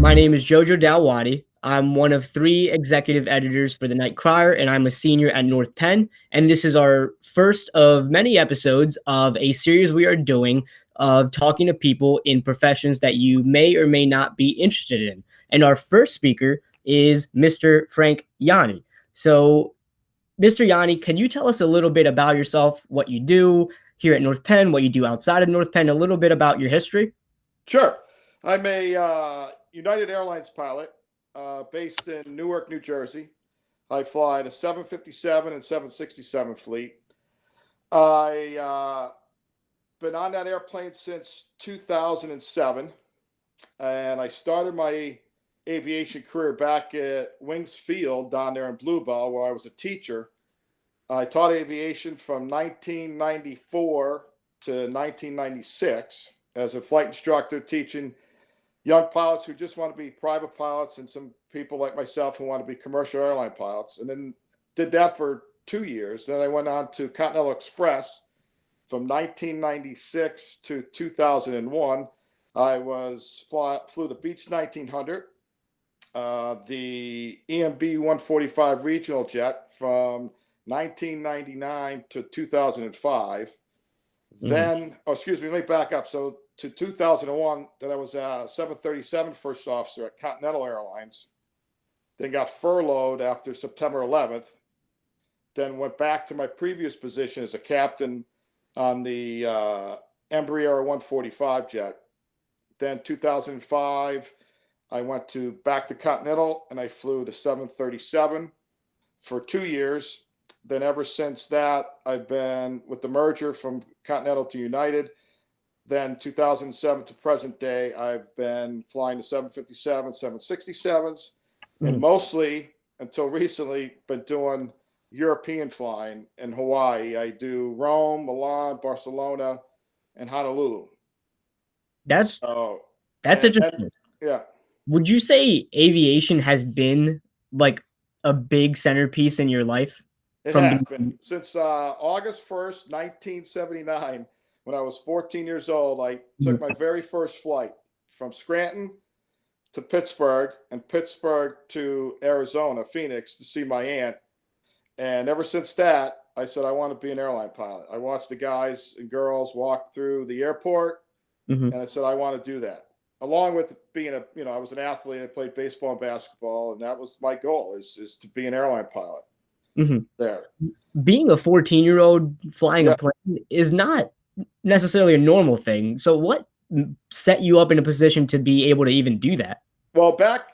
My name is Jojo Dalwadi. I'm one of 3 executive editors for the Night Crier, and I'm a senior at North Penn. And this is our first of many episodes of a series we are doing of talking to people in professions that you may or may not be interested in. And our first speaker is Mr. Frank Yanni. So, Mr. Yanni, can you tell us a little bit about yourself, what you do here at North Penn, what you do outside of North Penn, a little bit about your history? Sure. I'm a United Airlines pilot based in Newark, New Jersey. I fly the 757 and 767 fleet. I been on that airplane since 2007, and I started my aviation career back at Wings Field down there in Bluebell, where I was a teacher. I taught aviation from 1994 to 1996 as a flight instructor, teaching young pilots who just want to be private pilots and some people like myself who want to be commercial airline pilots. And then did that for 2 years. Then I went on to Continental Express from 1996 to 2001. I flew the Beech 1900, the EMB 145 regional jet from 1999 to 2005. Then, let me back up. So to 2001, then I was a 737 first officer at Continental Airlines. Then got furloughed after September 11th. Then went back to my previous position as a captain on the Embraer 145 jet. Then 2005, I went back to Continental and I flew the 737 for 2 years. Then ever since that, I've been with the merger from Continental to United. Then 2007 to present day, I've been flying the 757, 767s, and mostly until recently been doing European flying in Hawaii. I do Rome, Milan, Barcelona, and Honolulu. That's interesting. Yeah. Would you say aviation has been like a big centerpiece in your life? It has been since August 1st, 1979, when I was 14 years old. I took my very first flight from Scranton to Pittsburgh and Pittsburgh to Arizona, Phoenix, to see my aunt. And ever since that, I said, I want to be an airline pilot. I watched the guys and girls walk through the airport, and I said, I want to do that. Along with being I was an athlete. I played baseball and basketball, and that was my goal is to be an airline pilot. There. Being a 14-year-old flying a plane is not necessarily a normal thing. So what set you up in a position to be able to even do that? Well, back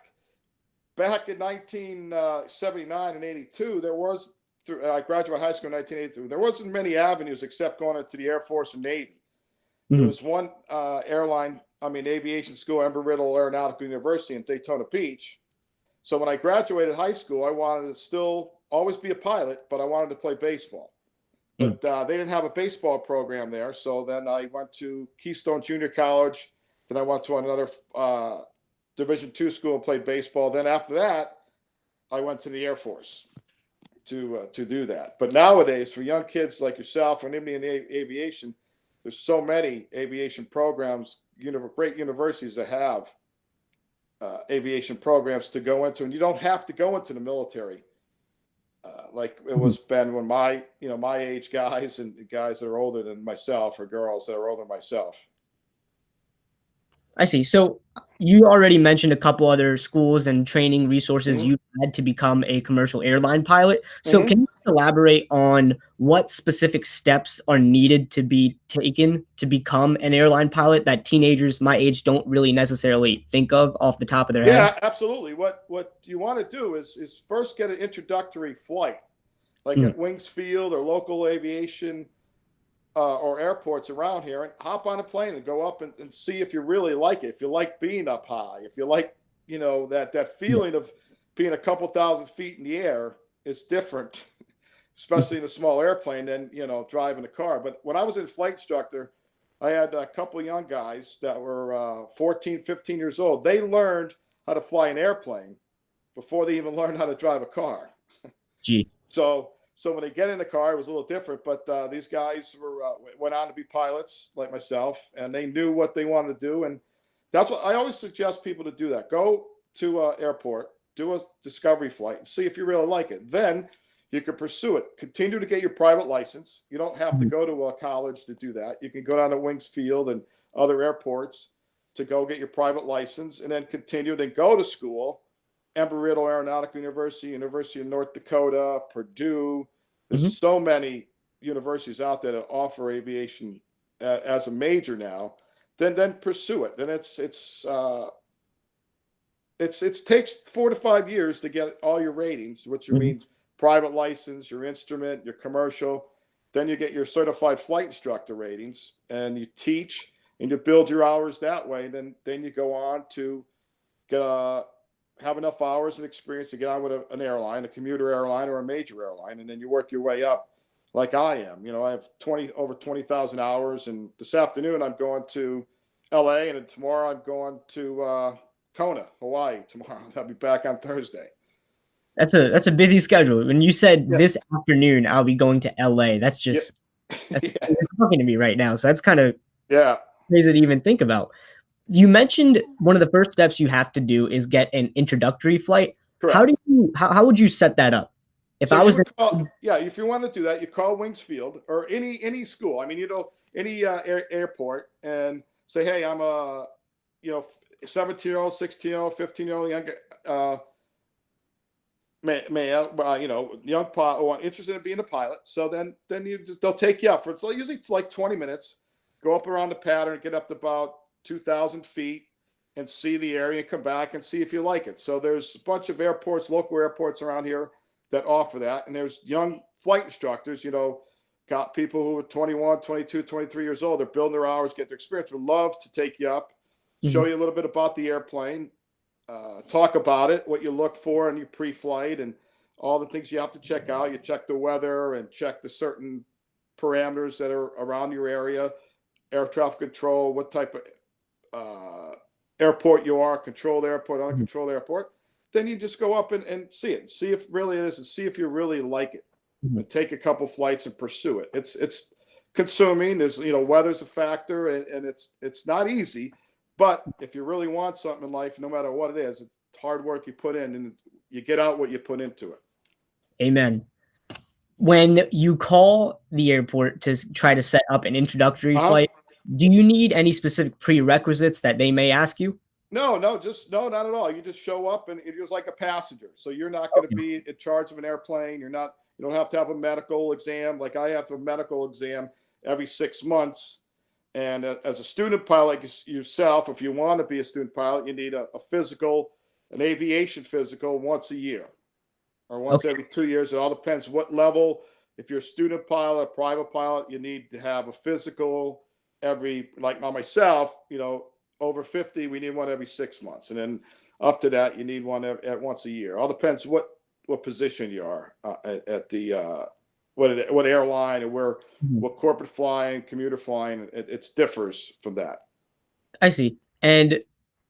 in 1979 and 82, I graduated high school in 1982. There wasn't many avenues except going into the Air Force and Navy. There was one aviation school, Embry-Riddle Aeronautical University in Daytona Beach. So when I graduated high school, I wanted to still always be a pilot, but I wanted to play baseball. But they didn't have a baseball program there. So then I went to Keystone Junior College. Then I went to another Division II school and played baseball. Then after that, I went to the Air Force to do that. But nowadays, for young kids like yourself and even in aviation, there's so many aviation programs, great universities that have aviation programs to go into, and you don't have to go into the military like it was been when my age guys and guys that are older than myself, or girls that are older than myself. I see. So you already mentioned a couple other schools and training resources you had to become a commercial airline pilot. So can you elaborate on what specific steps are needed to be taken to become an airline pilot that teenagers my age don't really necessarily think of off the top of their head? Yeah, absolutely. What you want to do is first get an introductory flight, like at Wings Field or local aviation or airports around here, and hop on a plane and go up and see if you really like it. If you like being up high, if you like, that feeling of being a couple thousand feet in the air is different, especially in a small airplane than, driving a car. But when I was a flight instructor, I had a couple of young guys that were 14, 15 years old. They learned how to fly an airplane before they even learned how to drive a car. Gee. So So when they get in the car, it was a little different. But these guys went on to be pilots like myself, and they knew what they wanted to do. And that's what I always suggest people to do. That go to an airport, do a discovery flight, and see if you really like it. Then you can pursue it. Continue to get your private license. You don't have to go to a college to do that. You can go down to Wings Field and other airports to go get your private license, and then continue. Then go to school. Embry-Riddle Aeronautical University, University of North Dakota, Purdue. There's so many universities out there that offer aviation as a major now. Then pursue it. Then it takes 4 to 5 years to get all your ratings, which means private license, your instrument, your commercial. Then you get your certified flight instructor ratings, and you teach and you build your hours that way. And then you go on to get have enough hours and experience to get on with an airline, a commuter airline or a major airline, and then you work your way up like I am. I have over 20,000 hours, and this afternoon I'm going to LA, and then tomorrow I'm going to Kona, Hawaii tomorrow. I'll be back on Thursday. That's a busy schedule. When you said Yeah. this afternoon I'll be going to LA, that's just that's you're talking to me right now. So that's kind of crazy to even think about. You mentioned one of the first steps you have to do is get an introductory flight. Correct. How would you set that up? If So I was if you want to do that, you call Wings Field or any school. I mean, any airport, and say, hey, I'm a 17-year-old, 16-year-old, 15-year-old young male, young pilot interested in being a pilot. So then they'll take you up for usually it's like 20 minutes. Go up around the pattern, get up to about 2,000 feet, and see the area, and come back and see if you like it. So there's a bunch of airports, local airports around here that offer that. And there's young flight instructors, got people who are 21, 22, 23 years old. They're building their hours, get their experience. Would love to take you up, show you a little bit about the airplane, talk about it, what you look for in your pre-flight, and all the things you have to check out. You check the weather and check the certain parameters that are around your area, air traffic control, what type of airport you are, controlled airport, uncontrolled airport. Then you just go up and see it, see if really it is, and see if you really like it, and take a couple flights and pursue it. It's consuming. There's weather's a factor, and it's not easy. But if you really want something in life, no matter what it is, it's hard work you put in, and you get out what you put into it. Amen. When you call the airport to try to set up an introductory flight, do you need any specific prerequisites that they may ask you? No, not at all. You just show up, and you're just like a passenger. So you're not going to be in charge of an airplane. You don't have to have a medical exam. Like I have a medical exam every 6 months. And as a student pilot yourself, if you want to be a student pilot, you need a physical, an aviation physical once a year or once every 2 years. It all depends what level. If you're a student pilot, a private pilot, you need to have a physical like myself, over 50, we need one every 6 months. And then up to that, you need one at once a year. All depends what position you are at the what airline, and what corporate flying, commuter flying, it differs from that. I see. And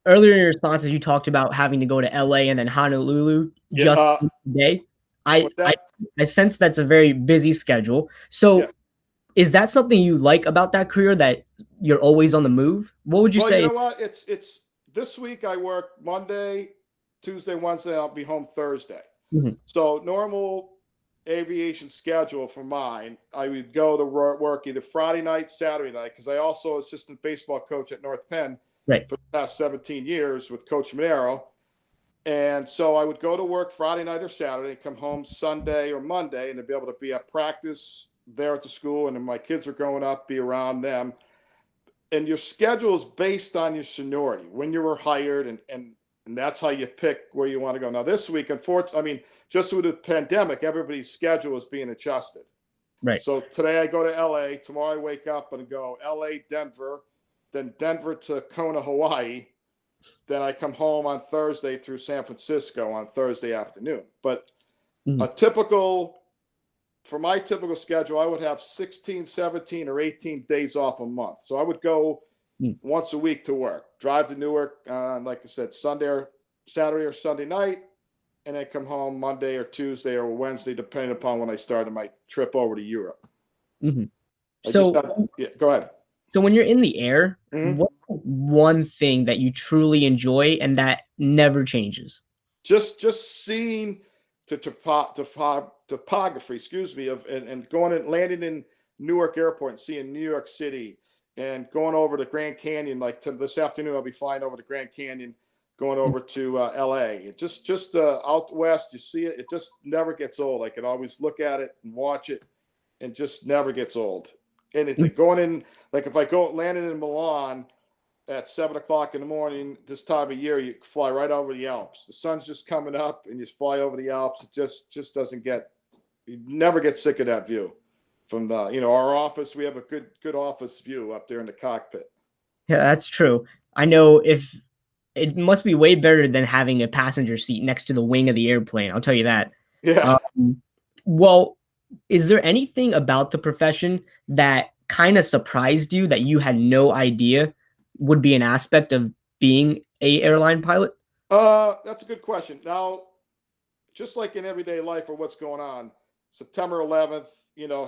earlier in your responses, you talked about having to go to LA and then Honolulu just today. I sense that's a very busy schedule. So is that something you like about that career, that you're always on the move? What would you say? You know what? It's this week I work Monday, Tuesday, Wednesday. I'll be home Thursday. So normal aviation schedule for mine, I would go to work either Friday night, Saturday night, because I also assistant baseball coach at North Penn for the past 17 years with Coach Monero. And so I would go to work Friday night or Saturday, come home Sunday or Monday, and to be able to be at practice there at the school, and then my kids are growing up, be around them. And your schedule is based on your seniority, when you were hired, and that's how you pick where you want to go. Now this week, unfortunately, just with the pandemic, everybody's schedule is being adjusted. Right. So today I go to LA, tomorrow I wake up and go LA, Denver, then Denver to Kona, Hawaii. Then I come home on Thursday through San Francisco on Thursday afternoon. But for my typical schedule, I would have 16, 17, or 18 days off a month. So I would go once a week to work, drive to Newark on, like I said, Saturday or Sunday night, and then come home Monday or Tuesday or Wednesday, depending upon when I started my trip over to Europe. Hmm. I just So, had, yeah, go ahead. so when you're in the air, Mhm. what's one thing that you truly enjoy and that never changes? Just seeing topography, excuse me, of and going and landing in Newark Airport and seeing New York City and going over to Grand Canyon. Like this afternoon, I'll be flying over to Grand Canyon, going over to LA. It just out west, you see it. It just never gets old. I can always look at it and watch it, and just never gets old. And it, going in, like if I go landing in Milan at 7 o'clock in the morning, this time of year, you fly right over the Alps. The sun's just coming up, and you fly over the Alps. It just doesn't get, you never get sick of that view from the, our office. We have a good office view up there in the cockpit. Yeah, that's true. I know if it must be way better than having a passenger seat next to the wing of the airplane. I'll tell you that. Yeah. Um, well, is there anything about the profession that kind of surprised you that you had no idea would be an aspect of being a airline pilot? That's a good question. Now, just like in everyday life or what's going on, September 11th,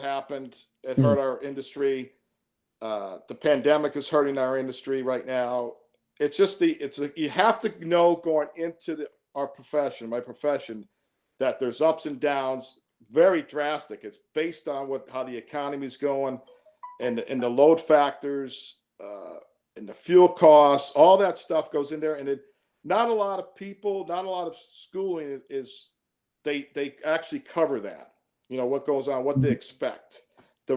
happened. It Mhm, hurt our industry. The pandemic is hurting our industry right now. It's just you have to know going into our profession, my profession, that there's ups and downs, very drastic. It's based on how the economy is going, and the load factors, and the fuel costs, all that stuff goes in there. And not a lot of people, not a lot of schooling is they actually cover that. What goes on, what they mhm, expect. I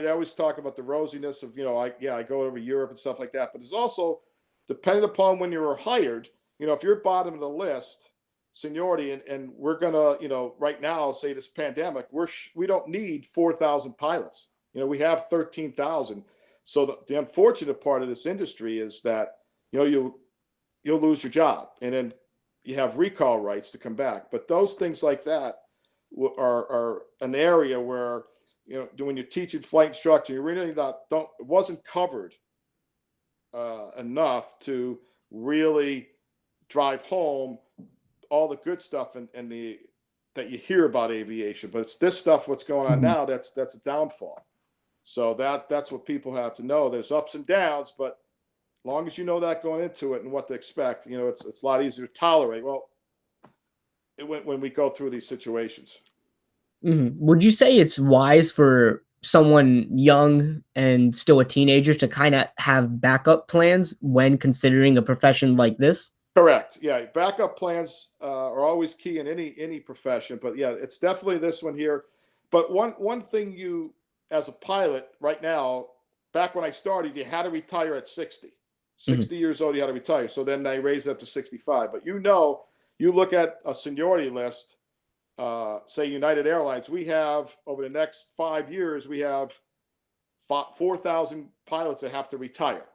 always talk about the rosiness of, I go over Europe and stuff like that. But it's also depending upon when you were hired. If you're bottom of the list, seniority, and we're gonna, right now, say this pandemic, we don't need 4,000 pilots. We have 13,000. So the unfortunate part of this industry is that you'll lose your job, and then you have recall rights to come back. But those things like that are an area where, when you're teaching flight instruction, you really don't it wasn't covered enough to really drive home all the good stuff and the that you hear about aviation. But it's this stuff what's going on mhm. now that's a downfall. So that's what people have to know. There's ups and downs, but as long as you know that going into it and what to expect, it's a lot easier to tolerate. Well, when we go through these situations. Mhm. Would you say it's wise for someone young and still a teenager to kind of have backup plans when considering a profession like this? Correct. Yeah, backup plans are always key in any profession. But yeah, it's definitely this one here. But one thing as a pilot right now, back when I started, you had to retire at 60. Mhm, 60 years old, you had to retire. So then they raised it up to 65. But you look at a seniority list, say United Airlines, we have over the next 5 years, we have 4,000 pilots that have to retire.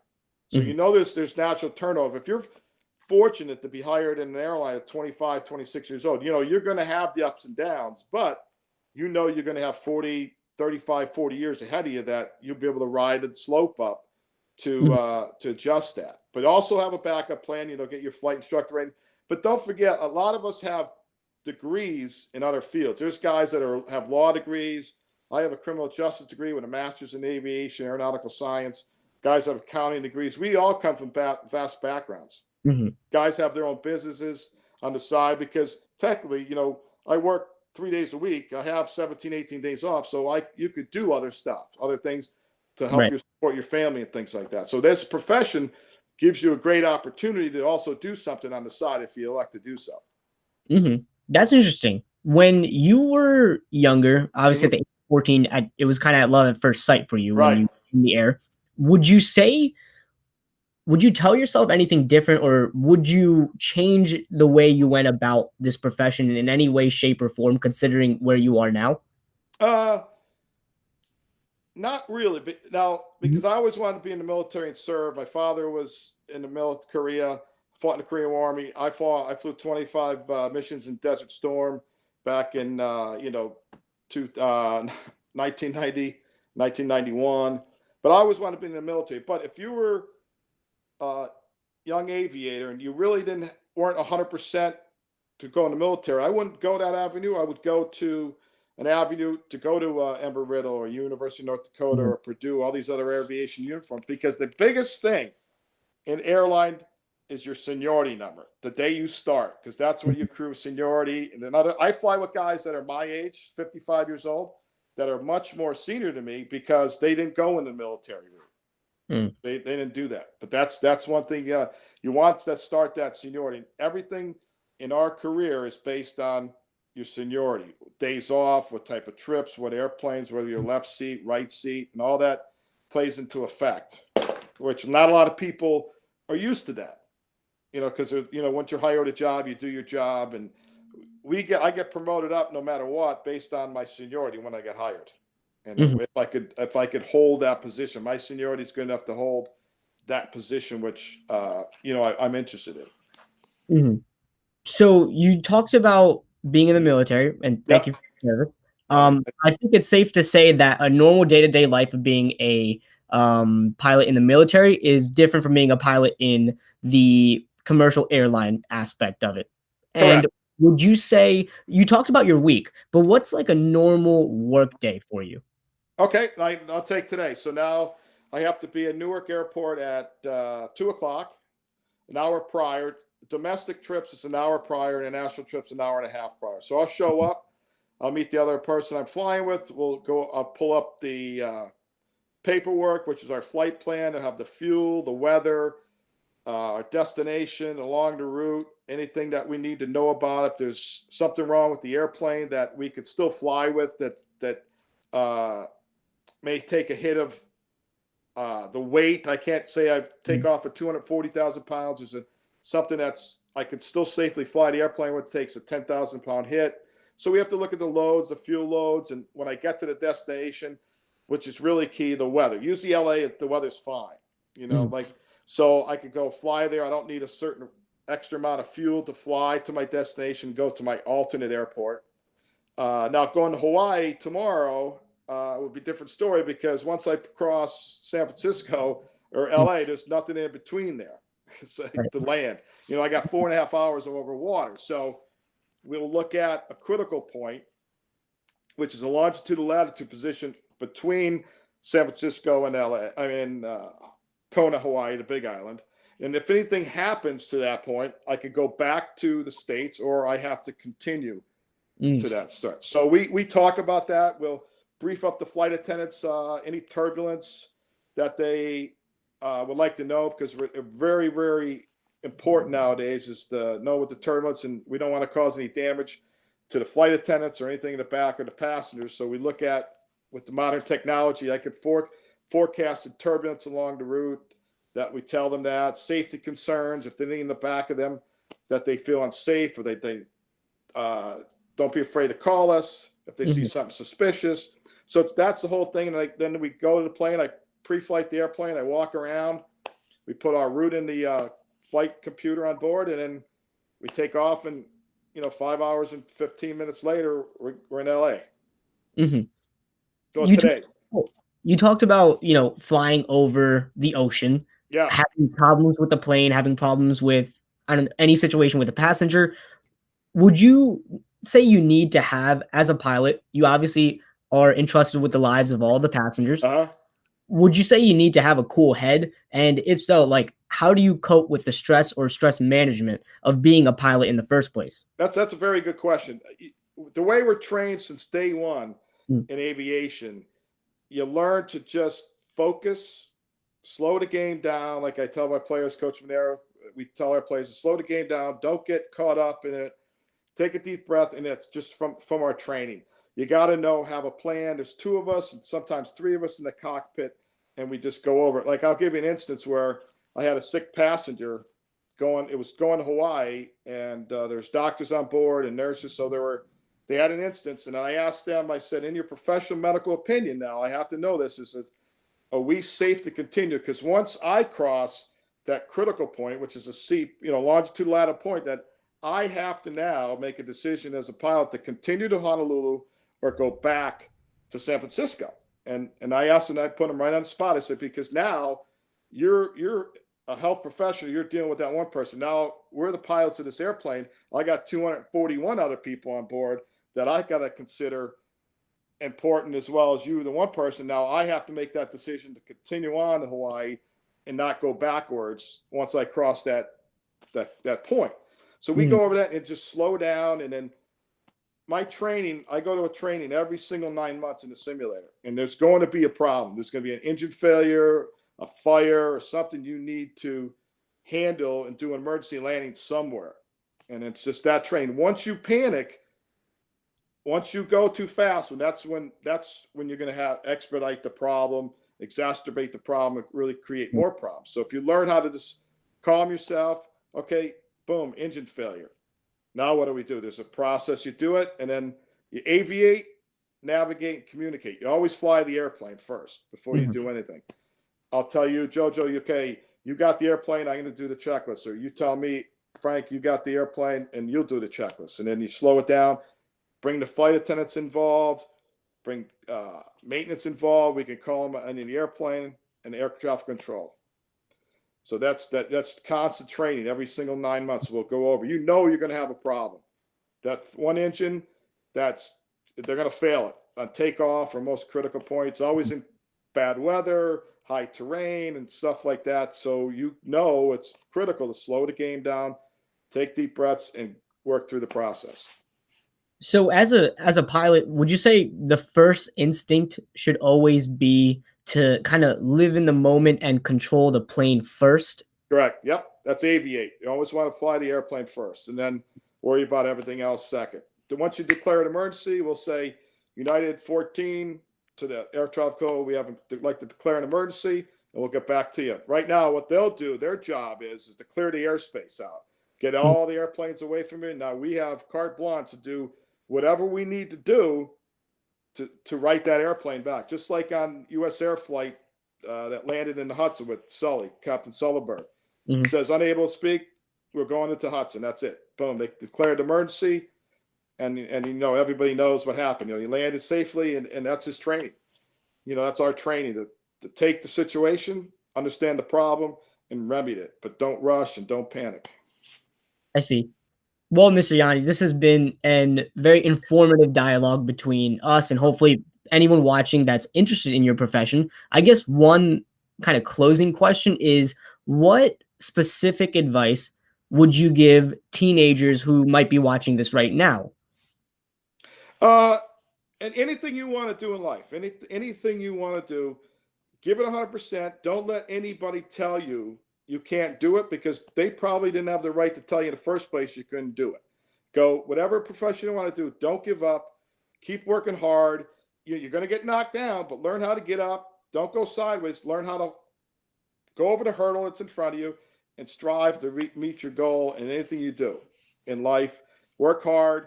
So mhm, there's natural turnover. If you're fortunate to be hired in an airline at 25, 26 years old, you're going to have the ups and downs, but you're going to have 40, 35, 40 years ahead of you that you'll be able to ride the slope up mhm, to adjust that. But also have a backup plan, get your flight instructor ready. But don't forget, a lot of us have degrees in other fields. There's guys that have law degrees. I have a criminal justice degree with a master's in aviation, aeronautical science. Guys have accounting degrees. We all come from vast backgrounds. mhm. Guys have their own businesses on the side because technically, I work 3 days a week. I have 17, 18 days off. So you could do other stuff, other things to help Right. you support your family and things like that. So this profession gives you a great opportunity to also do something on the side if you elect to do so. Mhm. That's interesting. When you were younger, obviously Mhm. at the age of 14, it was kinda at love at first sight for you when Right. you in the air. Would you say would you tell yourself anything different, or would you change the way you went about this profession in any way, shape, or form considering where you are now? Uh, Not really. But now, Mhm, because I always wanted to be in the military and serve. My father was in the military, Korea, fought in the Korean Army. I flew 25 missions in Desert Storm back in, to, 1990, 1991. But I always wanted to be in the military. But if you were a young aviator and you really weren't 100% to go in the military, I wouldn't go that avenue. I would go to an avenue to go to Embry-Riddle or University of North Dakota Mhm. or Purdue, all these other aviation uniforms, because the biggest thing in airline is your seniority number, the day you start, because that's when you Mhm. accrue seniority. And another, I fly with guys that are my age, 55 years old, that are much more senior to me because they didn't go in the military route. Mm. They didn't do that. But that's one thing. You want to start that seniority. Everything in our career is based on your seniority, days off, what type of trips, what airplanes, whether you're left seat, right seat, and all that plays into effect. Which not a lot of people are used to that. Because once you're hired a job, you do your job, and I get promoted up no matter what based on my seniority when I get hired. And Mhm. if I could hold that position, my seniority is good enough to hold that position, which I'm interested in. Mhm. So you talked about being in the military, and thank you Yep. for your service. All right. I think it's safe to say that a normal day-to-day life of being a pilot in the military is different from being a pilot in the commercial airline aspect of it. And Correct. would you say you talked about your week, but what's like a normal work day for you? Okay. I'll take today. So now I have to be at Newark Airport at 2 o'clock, an hour prior. Domestic trips is an hour prior, and international trips an hour and a half prior. So I'll show up. I'll meet the other person I'm flying with. We'll go. I'll pull up the paperwork, which is our flight plan. I'll have the fuel, the weather, our destination along the route, anything that we need to know about. If there's something wrong with the airplane that we could still fly with, that may take a hit of the weight. I can't say I take Mhm. off at 240,000 pounds. There's something that's I could still safely fly the airplane when it takes a 10,000-pound hit. So we have to look at the loads, the fuel loads, and when I get to the destination, which is really key, the weather. Usually LA, the weather's fine. Mhm. Like so I could go fly there. I don't need a certain extra amount of fuel to fly to my destination, go to my alternate airport. Now going to Hawaii tomorrow would be a different story because once I cross San Francisco or Mhm. LA, there's nothing in between there. It's Right. like the land. I got 4.5 hours over water. So we'll look at a critical point, which is a longitude latitude position between San Francisco and LA. I mean, Kona, Hawaii, the Big Island. And if anything happens to that point, I could go back to the States or I have to continue Mm. to that start. So we talk about that. We'll brief up the flight attendants, any turbulence that they would like to know, because we're very, very important nowadays is to know what the turbulence, and we don't want to cause any damage to the flight attendants or anything in the back or the passengers. So we look at with the modern technology, I could forecast the turbulence along the route. That we tell them that safety concerns, if they're in the back of them, that they feel unsafe or they uh, don't be afraid to call us if they see Mhm. something suspicious. So that's the whole thing. And then we go to the plane. I pre-flight the airplane. I walk around. We put our route in the flight computer on board, and then we take off. And 5 hours and 15 minutes later, we're in LA. Mhm. So You today, talked you talked about, flying over the ocean, yeah, having problems with the plane, having problems with, I don't know, any situation with a passenger. Would you say you need to have as a pilot, you obviously are entrusted with the lives of all the passengers. uh huh. Would you say you need to have a cool head? And if so, like, how do you cope with the stress or stress management of being a pilot in the first place? That's a very good question. The way we're trained since day one Mm. in aviation, you learn to just focus, slow the game down. Like I tell my players, Coach Monero, we tell our players to slow the game down. Don't get caught up in it. Take a deep breath, and it's just from our training. You got to have a plan. There's two of us, and sometimes three of us in the cockpit, and we just go over it. Like I'll give you an instance where I had a sick passenger going. It was going to Hawaii, and there's doctors on board and nurses. So they had an instance, and I asked them. I said, in your professional medical opinion, now I have to know this. Are we safe to continue? Because once I cross that critical point, which is a C, longitude latitude point, that I have to now make a decision as a pilot to continue to Honolulu or go back to San Francisco. And I asked, and I put him right on the spot. I said, because now you're a health professional, you're dealing with that one person. Now we're the pilots of this airplane. I got 241 other people on board that I got to consider important as well as you, the one person. Now I have to make that decision to continue on to Hawaii and not go backwards once I cross that point. So we go over that and just slow down. And then my training, I go to a training every single 9 months in the simulator, and there's going to be a problem. There's going to be an engine failure, a fire, or something you need to handle and do an emergency landing somewhere. And it's just that training. Once you panic, once you go too fast, that's when you're going to have expedite the problem, exacerbate the problem, and really create more problems. So if you learn how to just calm yourself, okay, boom, engine failure. Now what do? There's a process. You do it, and then you aviate, navigate, and communicate. You always fly the airplane first before you do anything. I'll tell you, Jojo, okay, you got the airplane, I'm going to do the checklist. Or you tell me, Frank, you got the airplane, and you'll do the checklist. And then you slow it down, bring the flight attendants involved, bring maintenance involved. We can call them on the airplane and air traffic control. So that's constant training every single 9 months. We'll go over. You know you're going to have a problem. That one engine, they're going to fail it on takeoff or most critical points. Always in bad weather, high terrain, and stuff like that. So you know it's critical to slow the game down, take deep breaths, and work through the process. So as a pilot, would you say the first instinct should always be to kind of live in the moment and control the plane first? Correct. Yep. That's aviate. You always want to fly the airplane first and then worry about everything else second. Then once you declare an emergency, we'll say United 14 to the air traffic code. We have like to declare an emergency, and we'll get back to you. Right now, what they'll do, their job is to clear the airspace out, get all the airplanes away from you. Now we have carte blanche to do whatever we need to do to write that airplane back. Just like on U.S. Air Flight that landed in the Hudson with Sully, Captain Sulliberg. He says, unable to speak, we're going into Hudson. That's it. Boom. They declared emergency, and everybody knows what happened. He landed safely, and that's his training. That's our training, to take the situation, understand the problem, and remedy it. But don't rush and don't panic. I see. Well, Mr. Yanni, this has been a very informative dialogue between us and hopefully anyone watching that's interested in your profession. I guess one kind of closing question is, what specific advice would you give teenagers who might be watching this right now? And anything you want to do in life, anything you want to do, give it 100%. Don't let anybody tell you you can't do it, because they probably didn't have the right to tell you in the first place you couldn't do it. Go whatever profession you want to do. Don't give up. Keep working hard. You're going to get knocked down, but learn how to get up. Don't go sideways. Learn how to go over the hurdle that's in front of you and strive to meet your goal in anything you do in life. Work hard.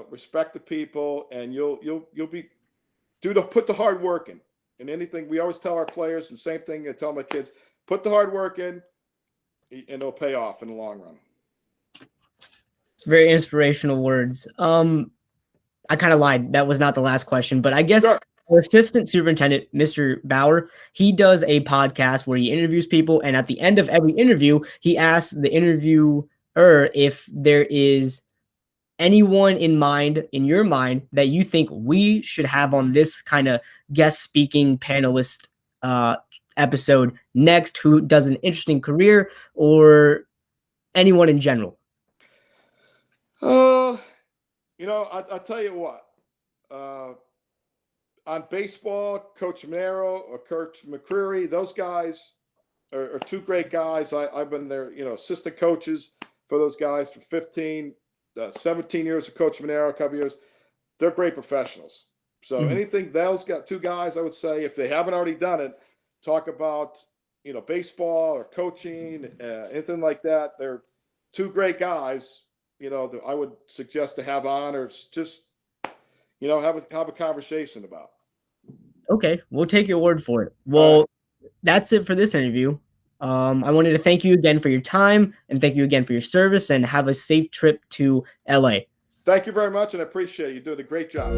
Respect the people, and you'll put the hard work in. And anything we always tell our players, the same thing I tell my kids: put the hard work in, and it'll pay off in the long run. Very inspirational words. I kind of lied. That was not the last question, but I guess sure. Assistant Superintendent Mr. Bauer, he does a podcast where he interviews people, and at the end of every interview, he asks the interviewer if there is anyone in your mind that you think we should have on this kind of guest speaking panelist episode next, who does an interesting career, or anyone in general. I'll tell you what. On baseball, Coach Monero or Coach McCreary, those guys are two great guys. I've been their assistant coaches for those guys for 17 years of Coach Monero, a couple years. They're great professionals. So anything, those got two guys, I would say, if they haven't already done it, talk about baseball or coaching, anything like that. They're two great guys. That I would suggest to have on, or just have a conversation about. Okay, we'll take your word for it. Well, that's it for this interview. I wanted to thank you again for your time, and thank you again for your service, and have a safe trip to LA. Thank you very much, and I appreciate you doing a great job.